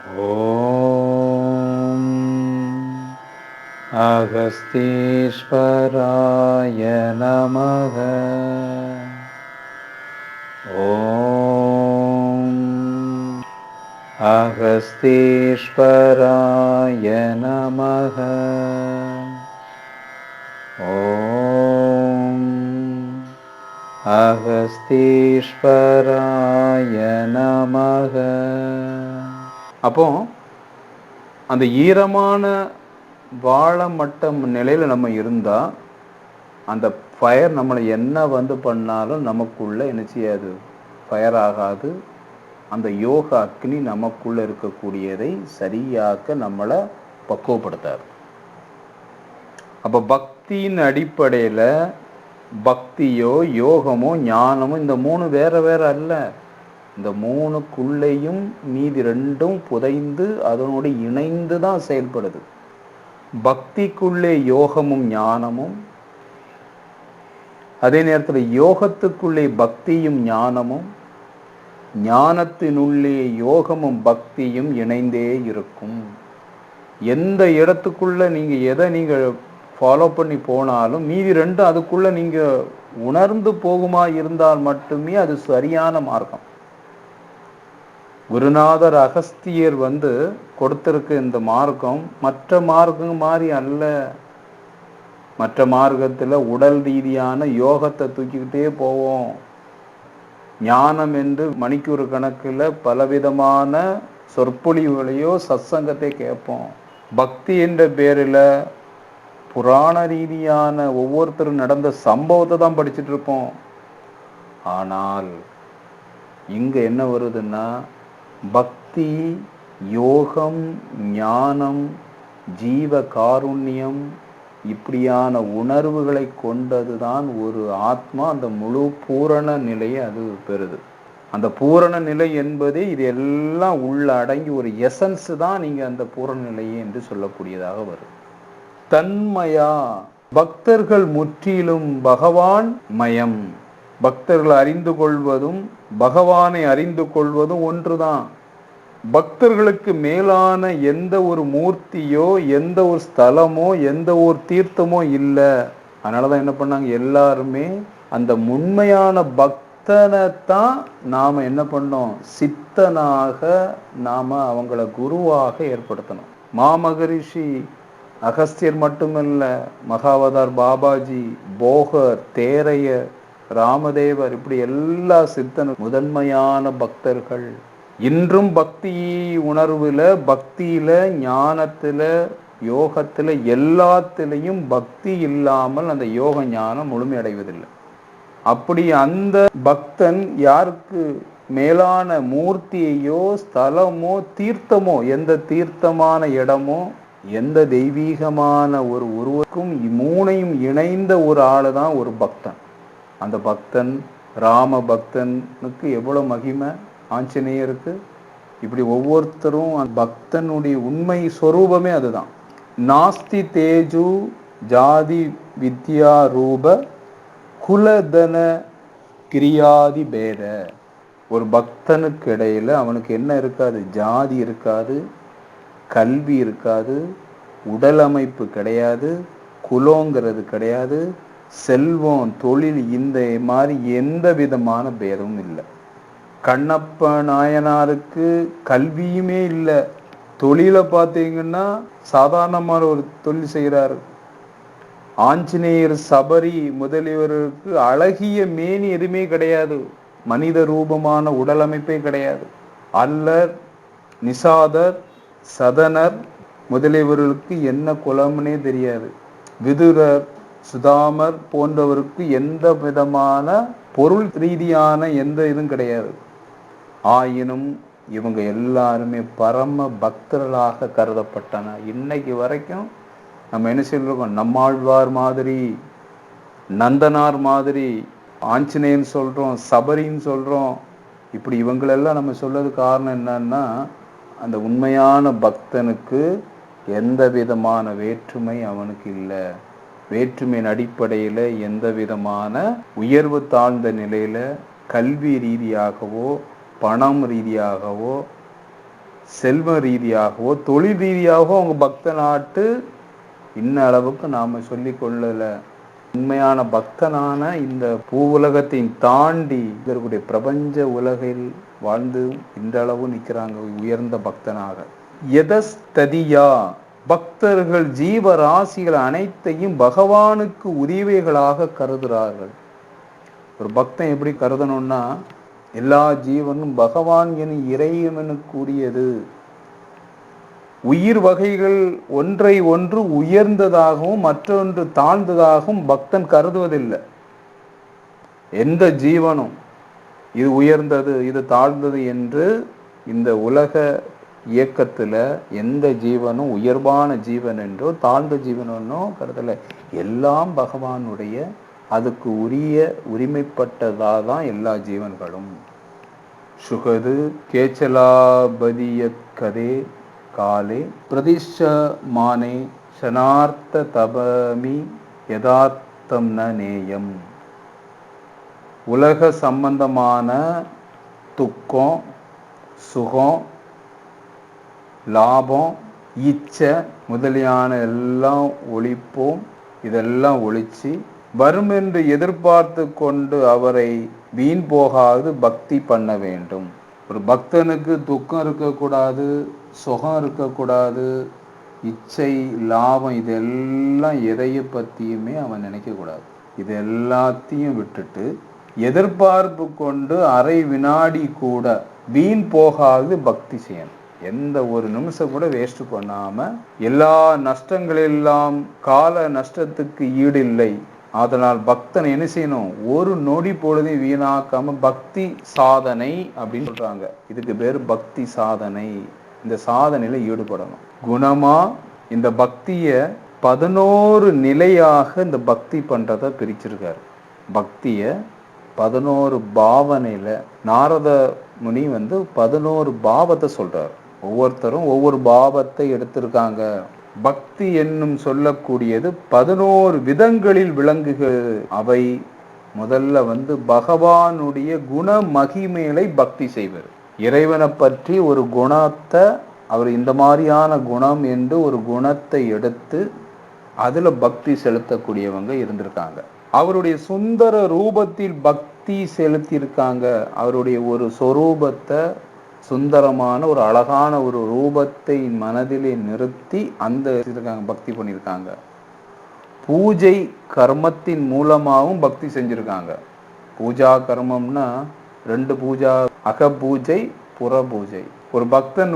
ஓம் அகஸ்தீஸ்வராய நமக. ஓம் அகஸ்தீஸ்வராய நமக. ஓம் அகஸ்தீஸ்வராய நமக. அப்போ அந்த ஈரமான வாழை மட்டம் நிலையில் நம்ம இருந்தால் அந்த ஃபயர் நம்மளை என்ன பண்ணாலும் நமக்குள்ளே என்ன செய்யாது, ஃபயர் ஆகாது. அந்த யோக அக்னி நமக்குள்ளே இருக்கக்கூடியதை சரியாக நம்மளை பக்குவப்படுத்தாது. அப்போ பக்தியின் அடிப்படையில் பக்தியோ யோகமோ ஞானமோ இந்த மூணு வேற வேற அல்ல. இந்த மூணுக்குள்ளேயும் மீதி ரெண்டும் புதைந்து அதனோடு இணைந்து தான் செயல்படுது. பக்திக்குள்ளே யோகமும் ஞானமும், அதே நேரத்தில் யோகத்துக்குள்ளே பக்தியும் ஞானமும், ஞானத்தினுள்ளே யோகமும் பக்தியும் இணைந்தே இருக்கும். எந்த இடத்துக்குள்ள நீங்க எதை நீங்க ஃபாலோ பண்ணி போனாலும் மீதி ரெண்டும் அதுக்குள்ள நீங்க உணர்ந்து போகுமா இருந்தால் மட்டுமே அது சரியான மார்க்கம். குருநாதர் அகஸ்தியர் கொடுத்திருக்க இந்த மார்க்கம் மற்ற மார்க்கம் மாதிரி அல்ல. மற்ற மார்க்கத்தில் உடல் ரீதியான யோகத்தை தூக்கிக்கிட்டே போவோம். ஞானம் என்று மணிக்கூறு கணக்கில் பலவிதமான சொற்பொழிவுகளையோ சத்சங்கத்தை கேட்போம். பக்தி என்ற பேரில் புராண ரீதியான ஒவ்வொருத்தரும் நடந்த சம்பவத்தை தான் படிச்சுட்டு இருப்போம். ஆனால் இங்க என்ன வருதுன்னா, பக்தி, யோகம், ஞானம், ஜீவ காருண்யம் இப்படியான உணர்வுகளை கொண்டதுதான் ஒரு ஆத்மா அந்த முழு பூரண நிலையை அது பெறுது. அந்த பூரண நிலை என்பதே இது எல்லாம் உள்ள அடங்கி ஒரு எசன்ஸ் தான் நீங்க அந்த பூரண நிலையை என்று சொல்லக்கூடியதாக வரும். தன்மயா, பக்தர்கள் முற்றிலும் பகவான் மயம். பக்தர்கள் அறிந்து கொள்வதும் பகவானை அறிந்து கொள்வதும் ஒன்றுதான். பக்தர்களுக்கு மேலான எந்த ஒரு மூர்த்தியோ எந்த ஒரு ஸ்தலமோ எந்த ஒரு தீர்த்தமோ இல்லை. அதனாலதான் என்ன பண்ணாங்க, எல்லாருமே அந்த உண்மையான பக்தனைத்தான் நாம என்ன பண்ணோம், சித்தனாக நாம அவங்கள குருவாக ஏற்படுத்தணும். மாமகரிஷி அகஸ்தியர் மட்டுமல்ல, மகாவதார் பாபாஜி, போகர், தேரையர், ராமதேவர், இப்படி எல்லா சித்தனும் முதன்மையான பக்தர்கள். இன்றும் பக்தி உணர்வுல, பக்தியில, ஞானத்துல, யோகத்துல எல்லாத்திலையும் பக்தி இல்லாமல் அந்த யோக ஞானம் முழுமையடைவதில்லை. அப்படி அந்த பக்தன் யாருக்கு மேலான மூர்த்தியையோ ஸ்தலமோ தீர்த்தமோ, எந்த தீர்த்தமான இடமோ எந்த தெய்வீகமான ஒரு உருவக்கும் மூணையும் இணைந்த ஒரு ஆளு தான் ஒரு பக்தன். அந்த பக்தன் ராம பக்தனுக்கு எவ்வளவு மகிமை, ஆஞ்சநேயருக்கு, இப்படி ஒவ்வொருத்தரும் பக்தனுடைய உண்மை சொரூபமே அதுதான். நாஸ்தி தேஜு ஜாதி வித்யா ரூப குலதன கிரியாதி பேத. ஒரு பக்தனுக்கு இடையில அவனுக்கு என்ன இருக்காது, ஜாதி இருக்காது, கல்வி இருக்காது, உடல் அமைப்பு கிடையாது, குலோங்கிறது கிடையாது, செல்வம், தொழில், இந்த மாதிரி எந்த விதமான பேதமும் இல்லை. கண்ணப்ப நாயனாருக்கு கல்வியுமே இல்லை, தொழிலை பார்த்தீங்கன்னா சாதாரணமான ஒரு தொழில் செய்கிறாரு. ஆஞ்சநேயர், சபரி முதலியவருக்கு அழகிய மேனி எதுவுமே கிடையாது, மனித ரூபமான உடல் அமைப்பே கிடையாது. அல்லர், நிசாதர், சதனர் முதலியவர்களுக்கு என்ன குலம்னே தெரியாது. விதுரர், சுதாமர் போன்றவருக்கு எந்த விதமான பொருள் ரீதியான எந்த இதுவும் கிடையாது. ஆயினும் இவங்க எல்லாருமே பரம பக்தர்களாக கருதப்பட்டன. இன்னைக்கு வரைக்கும் நம்ம என்ன சொல்றோம், நம்மாழ்வார் மாதிரி, நந்தனார் மாதிரி, ஆஞ்சநேயன் சொல்றோம், சபரின்னு சொல்றோம். இப்படி இவங்களெல்லாம் நம்ம சொல்றது காரணம் என்னன்னா, அந்த உண்மையான பக்தனுக்கு எந்த விதமான வேற்றுமை அவனுக்கு இல்லை. வேற்றுமையின் அடிப்படையில் எந்த விதமான உயர்வு தாழ்ந்த நிலையில கல்வி ரீதியாகவோ பணம் ரீதியாகவோ செல்வ ரீதியாகவோ தொழில் ரீதியாகவோ அவங்க பக்தனாட்டு இன்ன அளவுக்கு நாம சொல்லி கொள்ளல. உண்மையான பக்தனான இந்த பூ உலகத்தையும் தாண்டி இதற்குடைய பிரபஞ்ச உலகில் வாழ்ந்து இந்த அளவு நிற்கிறாங்க உயர்ந்த பக்தனாக. எதஸ்ததியா, பக்தர்கள் ஜீவராசிகள் அனைத்தையும் பகவானுக்கு உரிமைகளாக கருதுகிறார்கள். ஒரு பக்தன் எப்படி கருதணும்னா, எல்லா ஜீவனும் பகவான் எனும் இறைவனுக்குரியது. உயிர் வகைகள் ஒன்றை ஒன்று உயர்ந்ததாகவும் மற்றொன்று தாழ்ந்ததாகவும் பக்தன் கருதுவதில்லை. எந்த ஜீவனும் இது உயர்ந்தது இது தாழ்ந்தது என்று இந்த உலக இயக்கத்துல எந்த ஜீவனும் உயர்வான ஜீவன் என்றோ தாழ்ந்த ஜீவனோ கருதலை. எல்லாம் பகவானுடைய அதுக்கு உரிய உரிமைப்பட்டதாதான் எல்லா ஜீவன்களும். சுகது கேச்சலாபதிய கதே காலே பிரதிஷ்ட மானே சனார்த்த தபமி யதார்த்தம் ந நேயம். உலக சம்பந்தமான துக்கம், சுகம், லாபம், இச்சை முதலியான எல்லாம் ஒழிப்போம். இதெல்லாம் ஒழிச்சு வரும் என்று எதிர்பார்த்து கொண்டு அவரை வீண் போகாது பக்தி பண்ண வேண்டும். ஒரு பக்தனுக்கு துக்கம் இருக்கக்கூடாது, சுகம் இருக்கக்கூடாது, இச்சை, லாபம் இதெல்லாம் எதைய பற்றியுமே அவன் நினைக்கக்கூடாது. இது எல்லாத்தையும் விட்டுட்டு எதிர்பார்ப்பு கொண்டு அரை வினாடி கூட வீண் போகாது பக்தி செய்யணும். எந்த ஒரு நிமிஷம் கூட வேஸ்ட் பண்ணாம, எல்லா நஷ்டங்களெல்லாம் கால நஷ்டத்துக்கு ஈடு இல்லை. அதனால் பக்தன் என்ன செய்யணும், ஒரு நொடி பொழுதையும் வீணாக்காம பக்தி சாதனை அப்படின்னு சொல்றாங்க. இதுக்கு பேர் பக்தி சாதனை. இந்த சாதனையில ஈடுபடணும். குணமா இந்த பக்திய 11 நிலையாக இந்த பக்தி பண்றத பிரிச்சிருக்காரு. பக்திய 11 பாவனையில நாரத முனி 11 பாவத்தை சொல்றாரு. ஒவ்வொருத்தரும் ஒவ்வொரு பாவத்தை எடுத்திருக்காங்க. பக்தி என்னும் சொல்லக்கூடியது 11 விதங்களில் விளங்குகிறது. அவை முதல்ல பகவானுடைய குண மகிமைகளை பக்தி செய்வது. இறைவனை பற்றி ஒரு குணத்தை அவர் இந்த மாதிரியான குணம் என்று ஒரு குணத்தை எடுத்து அதுல பக்தி செலுத்தக்கூடியவங்க இருந்திருக்காங்க. அவருடைய சுந்தர ரூபத்தில் பக்தி செலுத்தி இருக்காங்க. அவருடைய ஒரு சொரூபத்தை, சுந்தரமான ஒரு அழகான ஒரு ரூபத்தை மனதிலே நிறுத்தி அந்த பக்தி பண்ணியிருக்காங்க. பூஜை கர்மத்தின் மூலமாகவும் பக்தி செஞ்சிருக்காங்க. பூஜா கர்மம்னா 2 பூஜா, அக பூஜை, புற பூஜை. ஒரு பக்தன்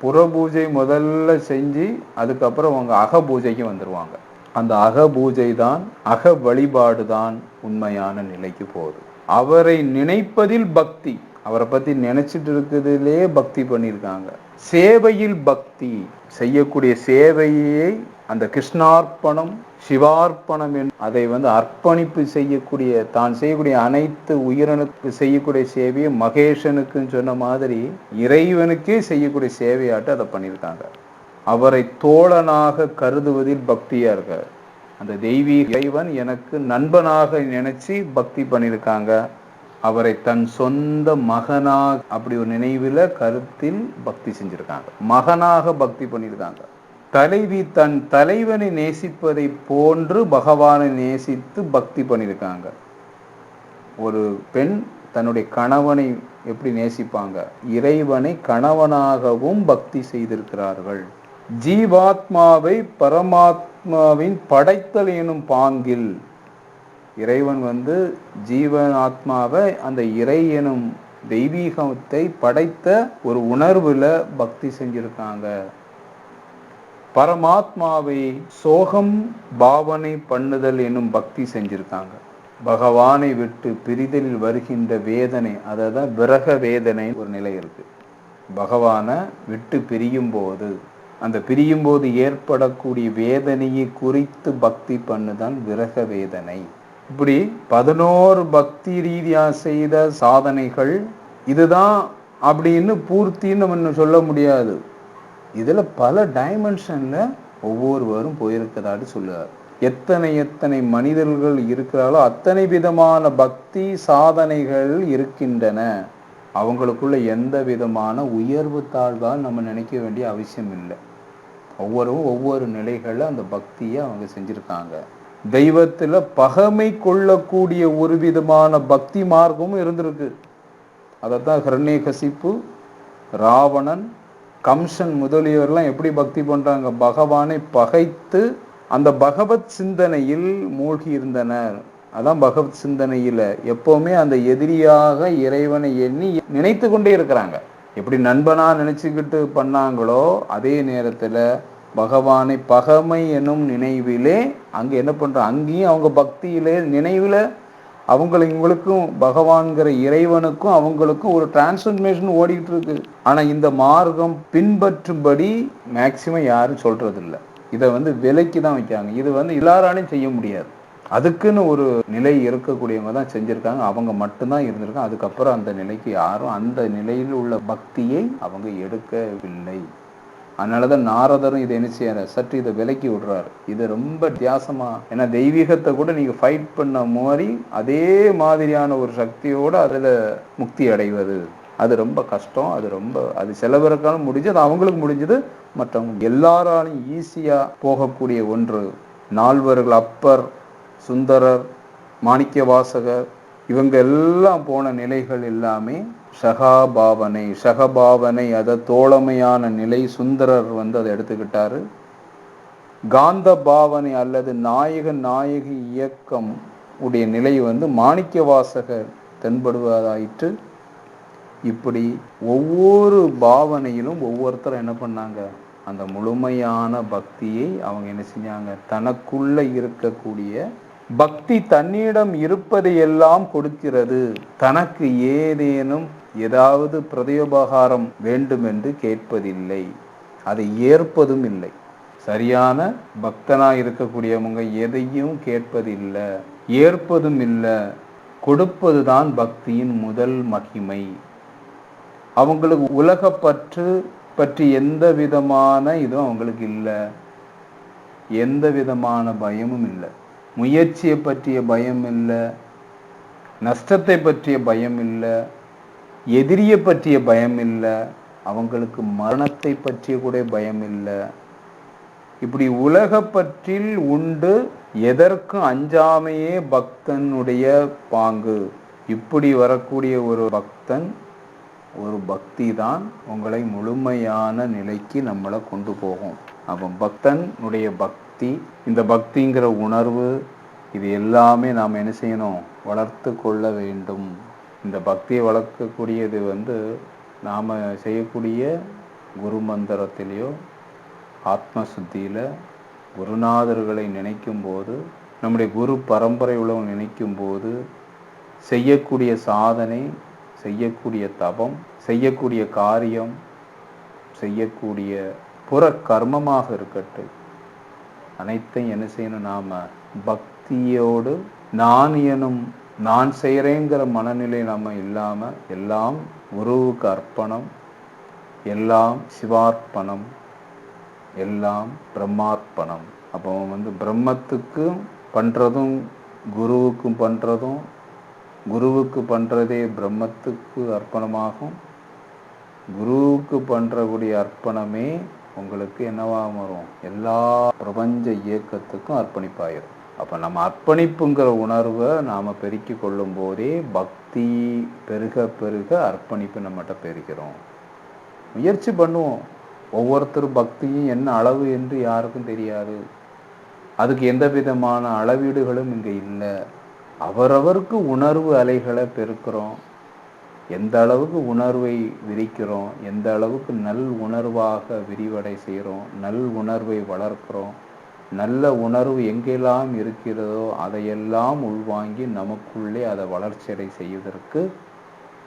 புற பூஜை முதல்ல செஞ்சு அதுக்கப்புறம் அவங்க அக பூஜைக்கு வந்துருவாங்க. அந்த அக பூஜை தான், அக வழிபாடு தான் உண்மையான நிலைக்கு போகுது. அவரை நினைப்பதில் பக்தி, அவரை பத்தி நினைச்சிட்டு இருக்கிறதுலே பக்தி பண்ணியிருக்காங்க. சேவையில் பக்தி, செய்யக்கூடிய சேவையை அந்த கிருஷ்ணார்ப்பணம், சிவார்ப்பணம் அதை அர்ப்பணிப்பு செய்யக்கூடிய, தான் செய்யக்கூடிய அனைத்து உயிரனுக்கு செய்யக்கூடிய சேவையை மகேஷனுக்குன்னு சொன்ன மாதிரி இறைவனுக்கே செய்யக்கூடிய சேவையாட்டு அதை பண்ணியிருக்காங்க. அவரை தோழனாக கருதுவதில் பக்தியா இருக்கார். அந்த தெய்வீக இறைவன் எனக்கு நண்பனாக நினைச்சு பக்தி பண்ணியிருக்காங்க. அவரை தன் சொந்த மகனாக அப்படி ஒரு நினைவில் கருத்தில் பக்தி செஞ்சிருக்காங்க. மகனாக பக்தி பண்ணியிருக்காங்க. தலைவி தன் தலைவனை நேசிப்பதை போன்று பகவானை நேசித்து பக்தி பண்ணியிருக்காங்க. ஒரு பெண் தன்னுடைய கணவனை எப்படி நேசிப்பாங்க, இறைவனை கணவனாகவும் பக்தி செய்திருக்கிறார்கள். ஜீவாத்மாவை பரமாத்மாவின் படைத்தல் எனும் பாங்கில், இறைவன் ஜீவன் ஆத்மாவை அந்த இறை எனும் தெய்வீகத்தை படைத்த ஒரு உணர்வுல பக்தி செஞ்சிருக்காங்க. பரமாத்மாவை சோகம் பாவனை பண்ணுதல் எனும் பக்தி செஞ்சிருக்காங்க. பகவானை விட்டு பிரிதலில் வருகின்ற வேதனை, அதான் விரக வேதனை ஒரு நிலை இருக்கு. பகவானை விட்டு பிரியும் போது, அந்த பிரியும் போது ஏற்படக்கூடிய வேதனையை குறித்து பக்தி பண்ணுதான் விரக வேதனை. இப்படி 11 பக்தி ரீதியா செய்த சாதனைகள் இதுதான் அப்படின்னு பூர்த்தின்னு நம்ம சொல்ல முடியாது. இதுல பல டைமென்ஷன்ல ஒவ்வொருவரும் போயிருக்கதாட்டு சொல்லுவார். எத்தனை மனிதர்கள் இருக்கிறார்களோ அத்தனை விதமான பக்தி சாதனைகள் இருக்கின்றன. அவங்களுக்குள்ள எந்த விதமான உயர்வு தாழ்வால் நம்ம நினைக்க வேண்டிய அவசியம் இல்லை. ஒவ்வொரு நிலைகளில் அந்த பக்தியை அவங்க செஞ்சுருக்காங்க. தெய்வத்தில் பகமை கொள்ளக்கூடிய ஒரு விதமான பக்தி மார்க்கமும் இருந்திருக்கு. அதைத்தான் ஹிரண்யகசிப்பு, ராவணன், கம்சன் முதலியோர்லாம் எப்படி பக்தி பண்ணுறாங்க? பகவானை பகைத்து அந்த பகவத் சிந்தனையில் மூழ்கி இருந்தனர். அதான் பகவத் சிந்தனையில் எப்போவுமே அந்த எதிரியாக இறைவனை எண்ணி நினைத்து கொண்டே இருக்கிறாங்க. எப்படி நண்பனா நினச்சிக்கிட்டு பண்ணாங்களோ அதே நேரத்தில் பகவானை பகமை எனும் நினைவிலே அங்கே என்ன பண்ணுறோம், அங்கேயும் அவங்க பக்தியிலே நினைவில் இவங்களுக்கும் பகவான்கிற இறைவனுக்கும் அவங்களுக்கும் ஒரு டிரான்ஸ்ஃபர்மேஷன் ஓடிக்கிட்டு இருக்கு. ஆனால் இந்த மார்க்கம் பின்பற்றும்படி மேக்சிமம் யாரும் சொல்றதில்லை. இதை விலைக்கு தான் வைக்காங்க. இது எல்லாராலையும் செய்ய முடியாது. அதுக்குன்னு ஒரு நிலை இருக்கக்கூடியவங்க தான் செஞ்சுருக்காங்க. அவங்க மட்டும்தான் இருந்திருக்காங்க. அதுக்கப்புறம் அந்த நிலைக்கு யாரும் அந்த நிலையில் உள்ள பக்தியை அவங்க எடுக்கவில்லை. அதனால தான் நாரதரும் இதை என்ன செய்யறாரு, சற்று இதை விலக்கி விடுறாரு. இது ரொம்ப வித்தியாசமா, ஏன்னா தெய்வீகத்தை கூட நீங்க ஃபைட் பண்ண மாதிரி அதே மாதிரியான ஒரு சக்தியோடு அதில் முக்தி அடைவது அது ரொம்ப கஷ்டம். அது சில பேருக்காலும் முடிஞ்சது, அது அவங்களுக்கு முடிஞ்சது, மற்றவங்க எல்லாராலையும் ஈஸியாக போகக்கூடிய ஒன்று. நால்வர்கள் அப்பர், சுந்தரர், மாணிக்க வாசகர் இவங்க எல்லாம் போன நிலைகள் எல்லாமே சகபாவனை அதை தோழமையான நிலை. சுந்தரர் அதை எடுத்துக்கிட்டாரு. காந்த பாவனை அல்லது நாயகி இயக்கம் உடைய நிலை மாணிக்க வாசகர் தென்படுவதாயிற்று. இப்படி ஒவ்வொரு பாவனையிலும் ஒவ்வொருத்தரும் என்ன பண்ணாங்க, அந்த முழுமையான பக்தியை அவங்க என்ன செஞ்சாங்க, தனக்குள்ள இருக்கக்கூடிய பக்தி தன்னிடம் இருப்பதையெல்லாம் கொடுக்கிறது. தனக்கு ஏதேனும் ஏதாவது பிரதியோபகாரம் வேண்டும் என்று கேட்பதில்லை, அதை ஏற்பதும் இல்லை. சரியான பக்தனா இருக்கக்கூடியவங்க எதையும் கேட்பதில்லை, ஏற்பதும் இல்லை. கொடுப்பதுதான் பக்தியின் முதல் மகிமை. அவங்களுக்கு உலக பற்றி எந்த விதமான இதுவும் அவங்களுக்கு இல்லை, எந்த விதமான பயமும் இல்லை. முயற்சியை பற்றிய பயம் இல்லை, நஷ்டத்தை பற்றிய பயம் இல்லை, எதிரியை பற்றிய பயம் இல்லை, அவங்களுக்கு மரணத்தை பற்றிய கூட பயம் இல்லை. இப்படி உலக பற்றில் உண்டு எதற்கும் அஞ்சாமையே பக்தனுடைய பாங்கு. இப்படி வரக்கூடிய ஒரு பக்தன், ஒரு பக்தி தான் உங்களை முழுமையான நிலைக்கு நம்மளை கொண்டு போகும். அவன் பக்தனுடைய பக்தி, இந்த பக்திங்கிற உணர்வு, இது எல்லாமே நாம் என்ன செய்யணும், வளர்த்து கொள்ள வேண்டும். இந்த பக்தியை வளர்க்கக்கூடியது நாம் செய்யக்கூடிய குரு மந்திரத்திலேயோ ஆத்ம சுத்தியில் குருநாதர்களை நினைக்கும் போது, நம்முடைய குரு பரம்பரை உள்ளவங்க நினைக்கும் போது செய்யக்கூடிய சாதனை, செய்யக்கூடிய தபம், செய்யக்கூடிய காரியம், செய்யக்கூடிய புற கர்மமாக இருக்கட்டும், அனைத்தையும் என்ன செய்யணும், நாம் பக்தியோடு நான் செய்கிறேங்கிற மனநிலை நம்ம இல்லாமல் எல்லாம் குருவுக்கு அர்ப்பணம், எல்லாம் சிவார்ப்பணம், எல்லாம் பிரம்மார்ப்பணம். அப்போ பிரம்மத்துக்கும் பண்ணுறதும் குருவுக்கும் பண்ணுறதும், குருவுக்கு பண்ணுறதே பிரம்மத்துக்கு அர்ப்பணமாகும். குருவுக்கு பண்ணுறக்கூடிய அர்ப்பணமே உங்களுக்கு என்னவாக வரும், எல்லா பிரபஞ்ச இயக்கத்துக்கும் அர்ப்பணிப்பாயிரும். அப்போ நம்ம அர்ப்பணிப்புங்கிற உணர்வை நாம் பெருக்கி கொள்ளும் போதே பக்தி பெருக பெருக அர்ப்பணிப்பு நம்மகிட்ட பெருகிறோம். முயற்சி பண்ணுவோம். ஒவ்வொருத்தரும் பக்தியும் என்ன அளவு என்று யாருக்கும் தெரியாது. அதுக்கு எந்த விதமான அளவீடுகளும் இங்கே இல்லை. அவரவருக்கு உணர்வு அலைகளை பெருக்கிறோம். எந்த அளவுக்கு உணர்வை விரிக்கிறோம், எந்த அளவுக்கு நல் உணர்வாக விரிவடை செய்கிறோம், நல் உணர்வை வளர்க்கிறோம், நல்ல உணர்வு எங்கெல்லாம் இருக்கிறதோ அதையெல்லாம் உள்வாங்கி நமக்குள்ளே அதை வளர்ச்சியடை செய்வதற்கு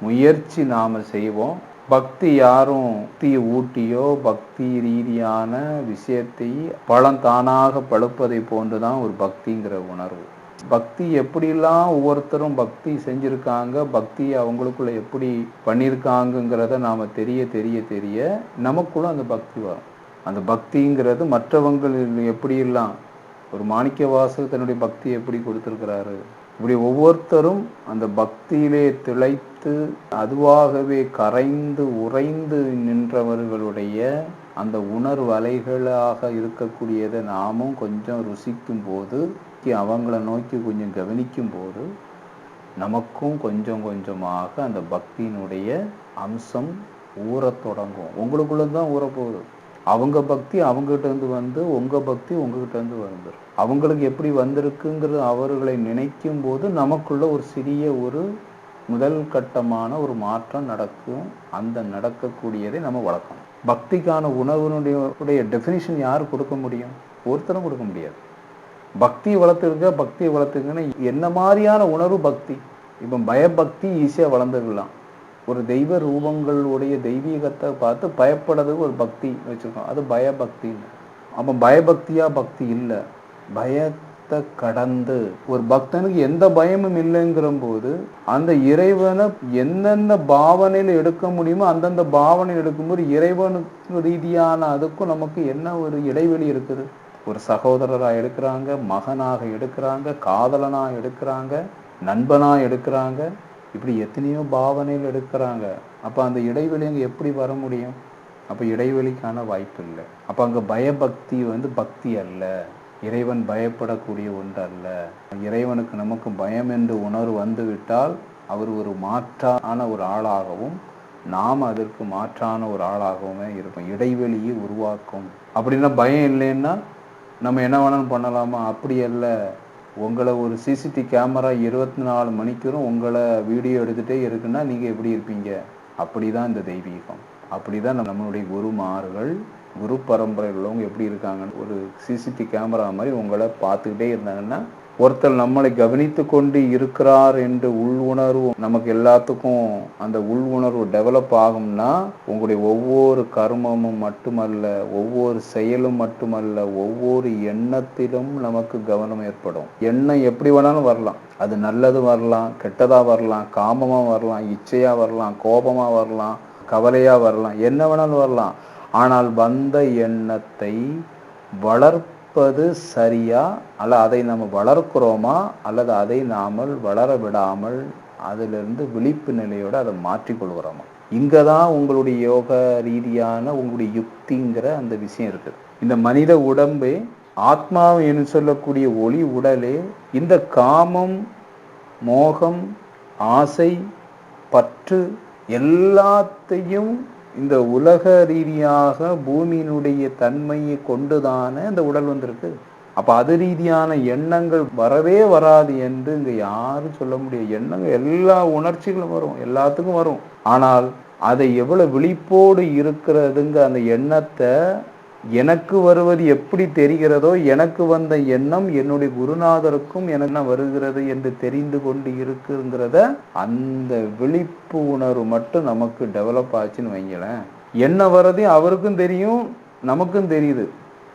முயற்சி நாம் செய்வோம். பக்தி யாரும் பக்தியை ஊட்டியோ பக்தி ரீதியான விஷயத்தை பழம் தானாக பழுப்பதை போன்றுதான் ஒரு பக்திங்கிற உணர்வு. பக்தி எப்படிலாம் ஒவ்வொருத்தரும் பக்தி செஞ்சுருக்காங்க, பக்தி அவங்களுக்குள்ள எப்படி பண்ணியிருக்காங்கங்கிறத நாம் தெரிய தெரிய தெரிய நமக்குள்ள அந்த பக்தி வரும். அந்த பக்திங்கிறது மற்றவங்க எப்படியெல்லாம், ஒரு மாணிக்க வாசகர் தன்னுடைய பக்தி எப்படி கொடுத்துருக்கிறாரு, இப்படி ஒவ்வொருத்தரும் அந்த பக்தியிலே திளைத்து அதுவாகவே கரைந்து உறைந்து நின்றவர்களுடைய அந்த உணர்வு அலைகளாக இருக்கக்கூடியதை நாமும் கொஞ்சம் ருசிக்கும் போது, அவங்கள நோக்கி கொஞ்சம் கவனிக்கும் போது, நமக்கும் கொஞ்சம் கொஞ்சமாக அந்த பக்தியினுடைய அம்சம் ஊறத் தொடங்கும். உங்களுக்குள்ள தான் ஊறப்போகுது. அவங்க பக்தி அவங்ககிட்ட இருந்து வந்து, உங்க பக்தி உங்ககிட்ட இருந்து வந்துடும். அவங்களுக்கு எப்படி வந்திருக்குங்கிறது அவர்களை நினைக்கும் போது நமக்குள்ள ஒரு சிறிய ஒரு முதல் கட்டமான ஒரு மாற்றம் நடக்கும். அந்த நடக்கக்கூடியதை நம்ம வளர்க்கணும். பக்திக்கான உணர்வினுடைய டெஃபினிஷன் யார் கொடுக்க முடியும்? ஒருத்தரும் கொடுக்க முடியாது. பக்தியை வளர்த்துருங்கன்னா என்ன மாதிரியான உணர்வு பக்தி? இப்போ பயபக்தி ஈஸியாக வளர்ந்துடலாம். ஒரு தெய்வ ரூபங்களுடைய தெய்வீகத்தை பார்த்து பயப்படுறதுக்கு ஒரு பக்தி வச்சுருக்கோம், அது பயபக்தின்னு. அப்போ பயபக்தியா பக்தி இல்லை, பயத்தை கடந்து ஒரு பக்தனுக்கு எந்த பயமும் இல்லைங்கிற போது அந்த இறைவனை எந்தெந்த பாவனையில் எடுக்க முடியுமோ அந்தந்த பாவனை எடுக்கும்போது இறைவனுக்கு ரீதியான அதுக்கும் நமக்கு என்ன ஒரு இடைவெளி இருக்குது? ஒரு சகோதரராக எடுக்கிறாங்க, மகனாக எடுக்கிறாங்க, காதலனாக எடுக்கிறாங்க, நண்பனாக எடுக்கிறாங்க, இப்படி எத்தனையோ பாவனையில் எடுக்கிறாங்க. அப்போ அந்த இடைவெளி அங்கே எப்படி வர முடியும்? அப்போ இடைவெளிக்கான வாய்ப்பு இல்லை. அப்போ அங்கே பயபக்தி பக்தி அல்ல, இறைவன் பயப்படக்கூடிய ஒன்று அல்ல. இறைவனுக்கு நமக்கு பயம் என்று உணர்வு வந்து விட்டால் அவர் ஒரு மாற்றான ஒரு ஆளாகவும் நாம் அதற்கு மாற்றான ஒரு ஆளாகவுமே இருப்போம். இடைவெளியை உருவாக்கும். அப்படின்னா பயம் இல்லைன்னா நம்ம என்ன வேணாலும் பண்ணலாமா? அப்படி அல்ல. உங்களை ஒரு சிசிடிவி கேமரா 24 மணிக்கூறும் உங்களை வீடியோ எடுத்துகிட்டே இருக்குன்னா நீங்கள் எப்படி இருப்பீங்க? அப்படி தான் இந்த தெய்வீகம். அப்படி தான் நம்மளுடைய குருமார்கள், குரு பரம்பரையில் உள்ளவங்க எப்படி இருக்காங்கன்னு ஒரு சிசிடிவி கேமரா மாதிரி உங்களை பார்த்துக்கிட்டே இருந்தாங்கன்னா, ஒருத்தர் நம்மளை கவனித்து கொண்டு இருக்கிறார் என்று உள் உணர்வு நமக்கு எல்லாத்துக்கும் அந்த உள் உணர்வு டெவலப் ஆகும்னா, உங்களுடைய ஒவ்வொரு கர்மமும் மட்டுமல்ல, ஒவ்வொரு செயலும் மட்டுமல்ல, ஒவ்வொரு எண்ணத்திலும் நமக்கு கவனம் ஏற்படும். எண்ணம் எப்படி வேணாலும் வரலாம். அது நல்லது வரலாம், கெட்டதாக வரலாம், காமமாக வரலாம், இச்சையாக வரலாம், கோபமாக வரலாம், கவலையாக வரலாம், என்ன வேணாலும் வரலாம். ஆனால் வந்த எண்ணத்தை வளர்ப்பது சரியா, அல்ல அதை நம்ம வளர்க்கிறோமா, அல்லது அதை நாமல் வளர விடாமல் அதிலிருந்து விழிப்பு நிலையோடு அதை மாற்றிக்கொள்கிறோமா? இங்கே தான் உங்களுடைய யோக ரீதியான உங்களுடைய யுக்திங்கிற அந்த விஷயம் இருக்குது. இந்த மனித உடம்பே ஆத்மா என்று சொல்லக்கூடிய ஒளி உடலே இந்த காமம், மோகம், ஆசை, பற்று எல்லாத்தையும் இந்த உலக ரீதியாக பூமியினுடைய தன்மையை கொண்டுதானே இந்த உடல் வந்திருக்கு. அப்போ அது ரீதியான எண்ணங்கள் வரவே வராது என்று இங்கே யாரும் சொல்ல முடியாது. எண்ணங்கள் எல்லா உணர்ச்சிகளும் வரும், எல்லாத்துக்கும் வரும். ஆனால் அதை எவ்வளோ விழிப்போடு இருக்கிறதுங்க அந்த எண்ணத்தை எனக்கு வருவது எப்படி தெரிகிறதோ, எனக்கு வந்த எண்ணம் என்னுடைய குருநாதருக்கும் என்ன வருகிறது என்று தெரிந்து கொண்டு இருக்குங்கிறத அந்த விழிப்பு உணர்வு மட்டும் நமக்கு டெவலப் ஆச்சுன்னு வைங்களேன். என்ன வர்றதையும் அவருக்கும் தெரியும், நமக்கும் தெரியுது.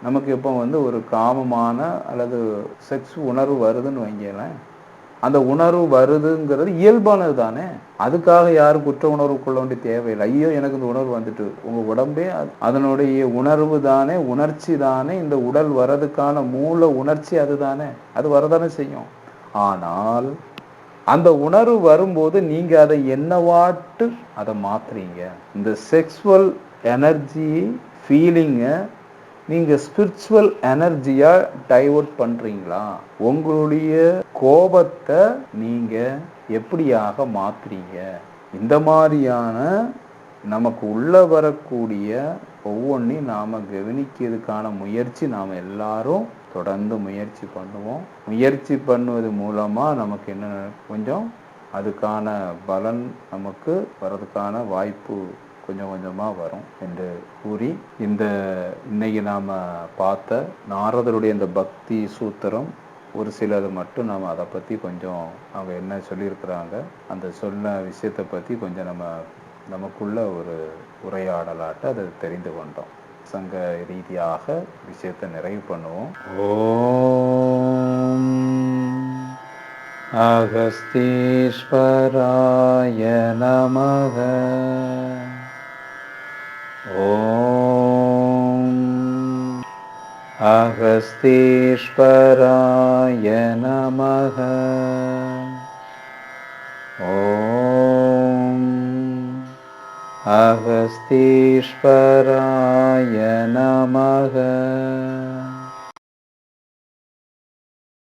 நமக்கு எப்போ ஒரு காமமான அல்லது செக்ஸ் உணர்வு வருதுன்னு வைங்களேன், அந்த உணர்வு வருதுங்கிறது இயல்பானது தானே. அதுக்காக யாரும் குற்ற உணர்வு கொள்ள வேண்டிய தேவையில்லை. ஐயோ எனக்கு இந்த உணர்வு வந்துட்டு, உங்கள் உடம்பே அதனுடைய உணர்வு தானே, உணர்ச்சி தானே. இந்த உடல் வர்றதுக்கான மூல உணர்ச்சி அது தானே, அது வரதானே செய்யும். ஆனால் அந்த உணர்வு வரும்போது நீங்கள் அதை என்னவாட்டு அதை மாற்றுறீங்க. இந்த செக்ஸுவல் எனர்ஜி ஃபீலிங்கை நீங்கள் ஸ்பிரிச்சுவல் எனர்ஜியாக டைவர்ட் பண்ணுறீங்களா? உங்களுடைய கோபத்தை நீங்கள் எப்படியாக மாற்றுறீங்க? இந்த மாதிரியான நமக்கு உள்ளே வரக்கூடிய ஒவ்வொன்றையும் நாம் கவனிக்கிறதுக்கான முயற்சி நாம் எல்லாரும் தொடர்ந்து முயற்சி பண்ணுவோம். முயற்சி பண்ணுவது மூலமாக நமக்கு என்ன கொஞ்சம் அதுக்கான பலன் நமக்கு வர்றதுக்கான வாய்ப்பு கொஞ்சம் கொஞ்சமாக வரும் என்று கூறி, இன்னைக்கு நாம் பார்த்த நாரதருடைய இந்த பக்தி சூத்திரம் ஒரு சிலது மட்டும் நாம் அதை பற்றி கொஞ்சம் அவங்க என்ன சொல்லியிருக்கிறாங்க அந்த சொன்ன விஷயத்தை பற்றி கொஞ்சம் நமக்குள்ள ஒரு உரையாடலாட்ட அதை தெரிந்து கொண்டோம். சங்க ரீதியாக விஷயத்தை நிறைவு பண்ணுவோம். ஓம் அகஸ்தீஸ்வராய நமக. ஓம் அகஸ்தீஸ்வராய நமக. ஓம் அகஸ்தீஸ்வராய நமக.